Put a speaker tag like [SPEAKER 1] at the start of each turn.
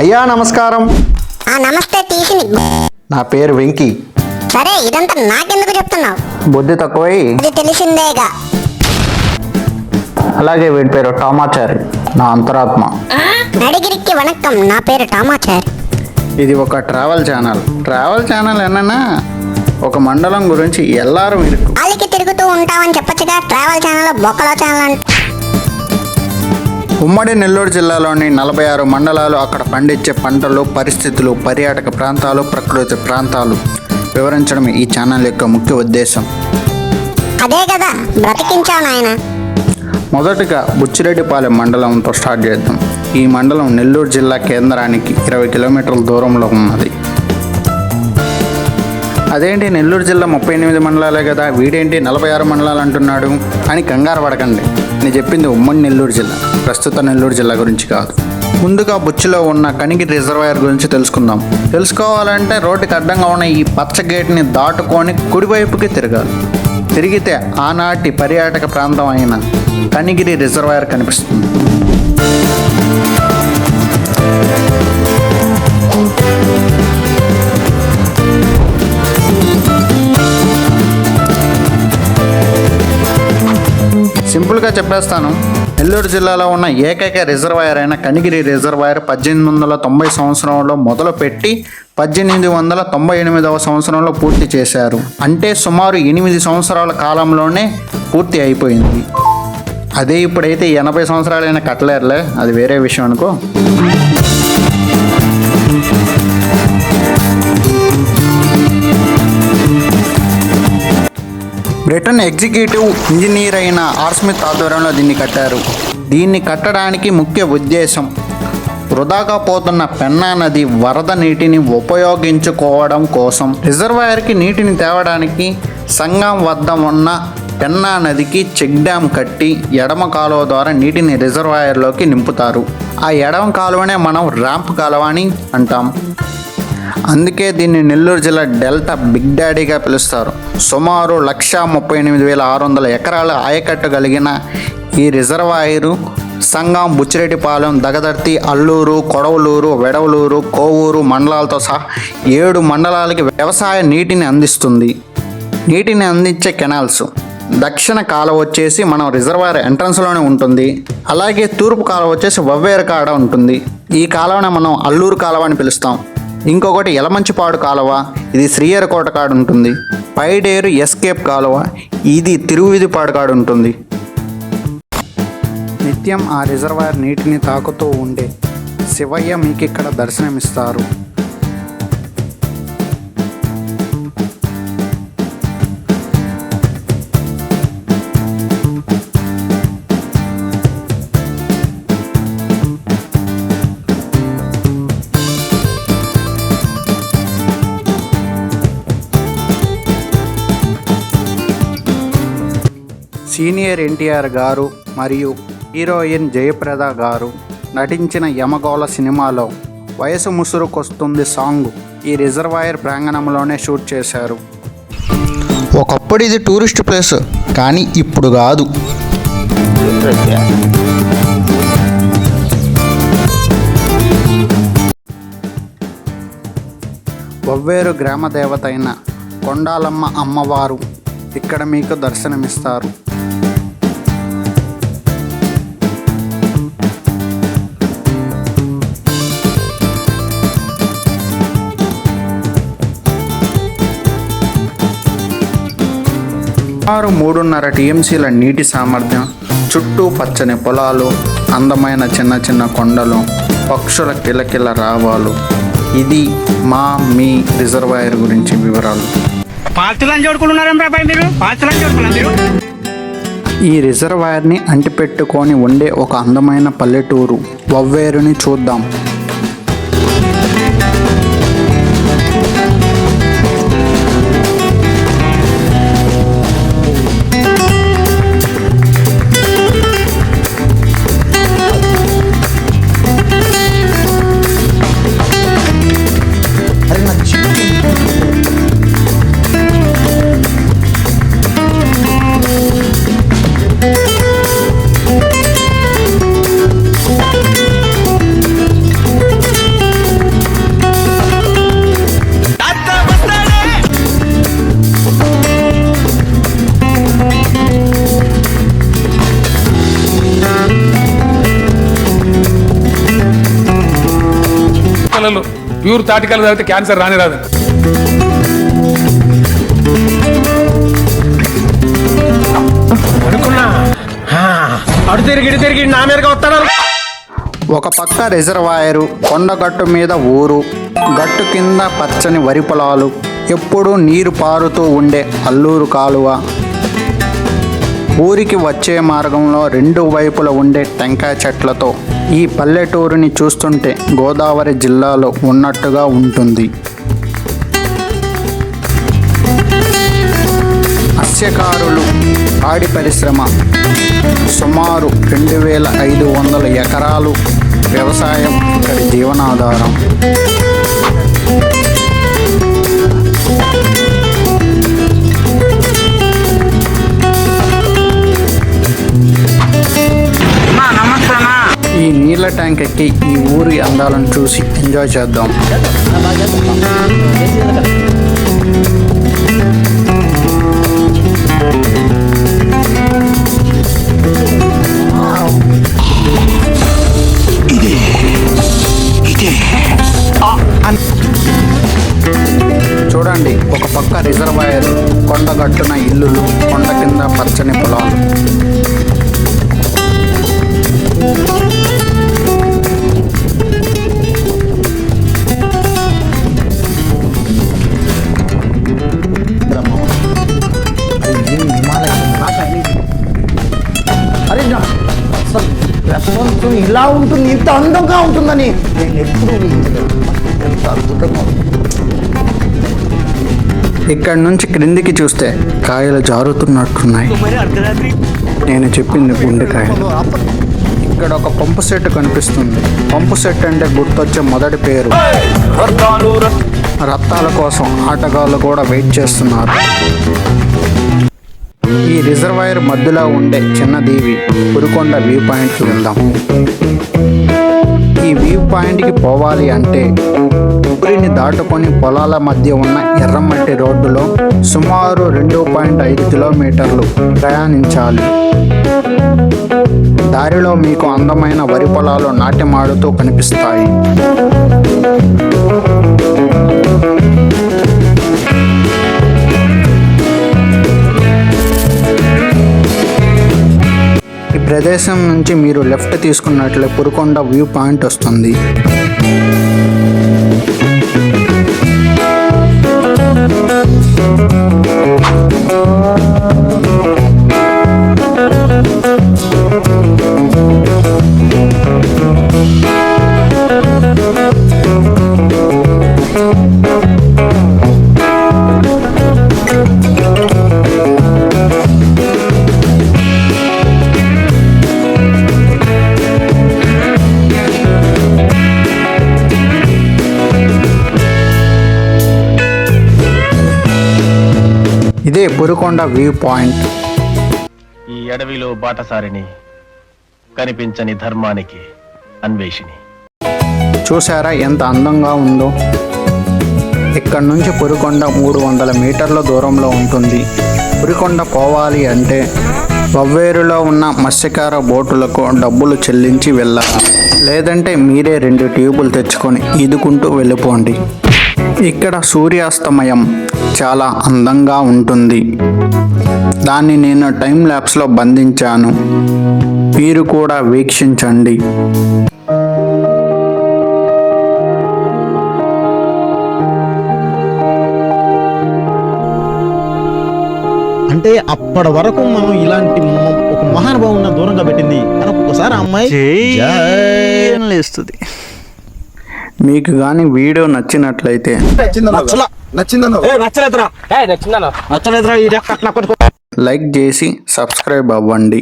[SPEAKER 1] అయ్యా నమస్కారం.
[SPEAKER 2] నమస్తే. తీసి
[SPEAKER 1] నా పేరు వెంకీ.
[SPEAKER 2] సరే, ఇదంతా నాకెందుకు చెప్తున్నావు?
[SPEAKER 1] బుద్ధి తక్కువై.
[SPEAKER 2] అది తెలిసిందేగా.
[SPEAKER 1] అలాగే వీడి పేరు టామాచారి, నా అంతరాత్మ.
[SPEAKER 2] నడిగిరికి వణక్కం. నా పేరు టామాచారి.
[SPEAKER 1] ఇది ఒక ట్రావెల్ ఛానల్ ఏమన్నా ఒక మండలం గురించి ఎల్లారం ఇరుకు
[SPEAKER 2] వాళ్ళకి తిరుగుతూ ఉంటావని చెప్పచ్చుగా. ట్రావెల్ ఛానల్ బొక్కలో ఛానల్ అంటే.
[SPEAKER 1] ఉమ్మడి నెల్లూరు జిల్లాలోని 46 మండలాలు, అక్కడ పండించే పంటలు, పరిస్థితులు, పర్యాటక ప్రాంతాలు, ప్రకృతి ప్రాంతాలు వివరించడం ఈ ఛానల్ యొక్క ముఖ్య ఉద్దేశం.
[SPEAKER 2] అదే కదా బ్రతికించావు నాయన.
[SPEAKER 1] మొదటగా బుచ్చిరెడ్డిపాలెం మండలంతో స్టార్ట్ చేద్దాం. ఈ మండలం నెల్లూరు జిల్లా కేంద్రానికి 20 కిలోమీటర్ల దూరంలో ఉన్నది. అదేంటి నెల్లూరు జిల్లా 38 మండలాలే కదా, వీడేంటి 46 మండలాలు అంటున్నాడు అని కంగారు పడకండి. నేను చెప్పింది ఉమ్మడి నెల్లూరు జిల్లా, ప్రస్తుత నెల్లూరు జిల్లా గురించి కాదు. ముందుగా బుచ్చిలో ఉన్న కనిగిరి రిజర్వాయర్ గురించి తెలుసుకుందాం. తెలుసుకోవాలంటే రోడ్డుకి అడ్డంగా ఉన్న ఈ పచ్చ గేట్ని దాటుకొని కుడివైపుకి తిరగాలి. తిరిగితే ఆనాటి పర్యాటక ప్రాంతం అయిన కనిగిరి రిజర్వాయర్ కనిపిస్తుంది. సింపుల్గా చెప్పేస్తాను. నెల్లూరు జిల్లాలో ఉన్న ఏకైక రిజర్వాయర్ అయిన కనిగిరి రిజర్వాయర్ 1890 సంవత్సరంలో మొదలుపెట్టి 1898వ సంవత్సరంలో పూర్తి చేశారు. అంటే సుమారు 8 సంవత్సరాల కాలంలోనే పూర్తి అయిపోయింది. అదే ఇప్పుడైతే 80 సంవత్సరాలైనా కట్టలేరులే, అది వేరే విషయం అనుకో. బ్రిటన్ ఎగ్జిక్యూటివ్ ఇంజనీర్ అయిన ఆర్స్మిత్ ఆధ్వర్యంలో దీన్ని కట్టారు. దీన్ని కట్టడానికి ముఖ్య ఉద్దేశం వృధాగా పోతున్న పెన్నా నది వరద నీటిని ఉపయోగించుకోవడం కోసం. రిజర్వాయర్కి నీటిని తేవడానికి సంగం వద్ద ఉన్న పెన్నా నదికి చెక్ డ్యామ్ కట్టి ఎడమ కాలువ ద్వారా నీటిని రిజర్వాయర్లోకి నింపుతారు. ఆ ఎడమ కాలువనే మనం ర్యాంప్ కాలువ అని అంటాం. అందుకే దీన్ని నెల్లూరు జిల్లా డెల్టా బిగ్ డాడీగా పిలుస్తారు. సుమారు 138,600 ఎకరాల ఆయకట్టు కలిగిన ఈ రిజర్వాయరు సంగం, బుచ్చిరెడ్డిపాలెం, దగదర్తి, అల్లూరు, కొడవలూరు, వెడవలూరు, కోవూరు మండలాలతో సహా 7 మండలాలకి వ్యవసాయ నీటిని అందిస్తుంది. నీటిని అందించే కెనాల్స్ దక్షిణ కాలువ వచ్చేసి మనం రిజర్వాయర్ ఎంట్రన్స్లోనే ఉంటుంది. అలాగే తూర్పు కాలువ వచ్చేసి వవ్వేరు కాడ ఉంటుంది. ఈ కాలువని మనం అల్లూరు కాలువ అని పిలుస్తాం. ఇంకొకటి యలమంచిపాడు కాలువ, ఇది శ్రీహరికోట కాడ ఉంటుంది. పైడేరు ఎస్కేప్ కాలువ, ఇది తిరువిధిపాడు కాడ ఉంటుంది. నిత్యం ఆ రిజర్వాయర్ నీటిని తాకుతూ ఉండే శివయ్య మీకు ఇక్కడ దర్శనమిస్తారు. సీనియర్ ఎన్టీఆర్ గారు మరియు హీరోయిన్ జయప్రద గారు నటించిన యమగోళ సినిమాలో వయసు ముసురుకొస్తుంది సాంగ్ ఈ రిజర్వాయర్ ప్రాంగణంలోనే షూట్ చేశారు. ఒకప్పుడు ఇది టూరిస్ట్ ప్లేస్, కానీ ఇప్పుడు కాదు. వవ్వేరు గ్రామ దేవత అయిన కొండాలమ్మ అమ్మవారు ఇక్కడ మీకు దర్శనమిస్తారు. సుమారు 3.5 టీఎంసీల నీటి సామర్థ్యం, చుట్టూ పచ్చని పొలాలు, అందమైన చిన్న చిన్న కొండలు, పక్షుల కిలకిల రావాలు. ఇది మీ రిజర్వాయర్ గురించి వివరాలు. ఈ రిజర్వాయర్ని అంటిపెట్టుకొని ఉండే ఒక అందమైన పల్లెటూరు వవ్వేరుని చూద్దాం.
[SPEAKER 3] కళలు ప్యూర్ తాటి కళలు తాగితే క్యాన్సర్ రాని రాదు.
[SPEAKER 4] అనుకున్నా అడు తిరిగి నా మీదగా వస్తాడు.
[SPEAKER 1] ఒక పక్క రిజర్వాయరు, కొండగట్టు మీద ఊరు, గట్టు కింద పచ్చని వరి పొలాలు, ఎప్పుడూ నీరు పారుతూ ఉండే అల్లూరు కాలువ. ఊరికి వచ్చే మార్గంలో రెండు వైపుల ఉండే టెంకాయ చెట్లతో ఈ పల్లెటూరుని చూస్తుంటే గోదావరి జిల్లాలో ఉన్నట్టుగా ఉంటుంది. మత్స్యకారులు, పాడి పరిశ్రమ, సుమారు 2500 ఎకరాలు వ్యవసాయం ఇక్కడి జీవనాధారం. ఈ నీళ్ళ ట్యాంక్ ఎక్కి ఈ ఊరి అందాలను చూసి ఎంజాయ్ చేద్దాం. చూడండి, ఒక పక్క రిజర్వాయర్, కొండగట్టున ఇల్లులు, కొండ కింద పచ్చని పొలాలు.
[SPEAKER 5] అరే అసలు రెస్పాన్స్ ఇలా ఉంటుంది, ఇంత అందంగా ఉంటుందని నేను ఎప్పుడూ ఊహించలేదు. ఎంత అద్భుతంగా ఉంది.
[SPEAKER 1] ఇక్కడి నుంచి క్రిందికి చూస్తే కాయలు జారుతున్నట్టున్నాయి. నేను చెప్పింది గుండెకాయలు. ఇక్కడ ఒక పంపు సెట్ కనిపిస్తుంది. పంపు సెట్ అంటే గుర్తొచ్చే మొదటి పేరు. రత్తాల కోసం ఆటగాళ్ళు కూడా వెయిట్ చేస్తున్నారు. ఈ రిజర్వాయర్ మధ్యలో ఉండే చిన్న దీవి పురుకొండ వ్యూ పాయింట్కి వెళ్దాం. ఈ వ్యూ పాయింట్కి పోవాలి అంటే ఊరిని దాటుకొని పొలాల మధ్య ఉన్న ఎర్రమట్టి రోడ్డులో సుమారు 2.5 కిలోమీటర్లు ప్రయాణించాలి. దారిలో మీకు అందమైన వరి పొలాలు నాట్యమాడుతూ కనిపిస్తాయి. ఈ ప్రదేశం నుంచి మీరు లెఫ్ట్ తీసుకున్నట్లే పురుకొండ వ్యూ పాయింట్ వస్తుంది. ఇదే పురుకొండ వ్యూ పాయింట్.
[SPEAKER 6] ఈ అడవిలో బాటసారిని, కనిపించని ధర్మానికి అన్వేషిణి.
[SPEAKER 1] చూసారా ఎంత అందంగా ఉందో? ఇక్కడ నుంచి పురుకొండ 300 మీటర్ల దూరంలో ఉంటుంది. పురికొండ పోవాలి అంటే వవ్వేరులో ఉన్న మత్స్యకార బోటులకు డబ్బులు చెల్లించి వెళ్ళాలి. లేదంటే మీరే 2 ట్యూబులు తెచ్చుకొని ఈదుకుంటూ వెళ్ళిపోండి. ఇక్కడ సూర్యాస్తమయం చాలా అందంగా ఉంటుంది. దాన్ని నేను టైం ల్యాప్స్లో బంధించాను. మీరు కూడా వీక్షించండి.
[SPEAKER 5] అంటే అప్పటి వరకు మనం ఇలాంటి ఒక మహానుభావుని దూరంగా పెట్టింది కానీ ఒక్కసారి అమ్మాయి
[SPEAKER 1] లేస్తుంది. మీకు కానీ వీడియో నచ్చినట్లయితే లైక్ చేసి సబ్స్క్రైబ్ అవ్వండి.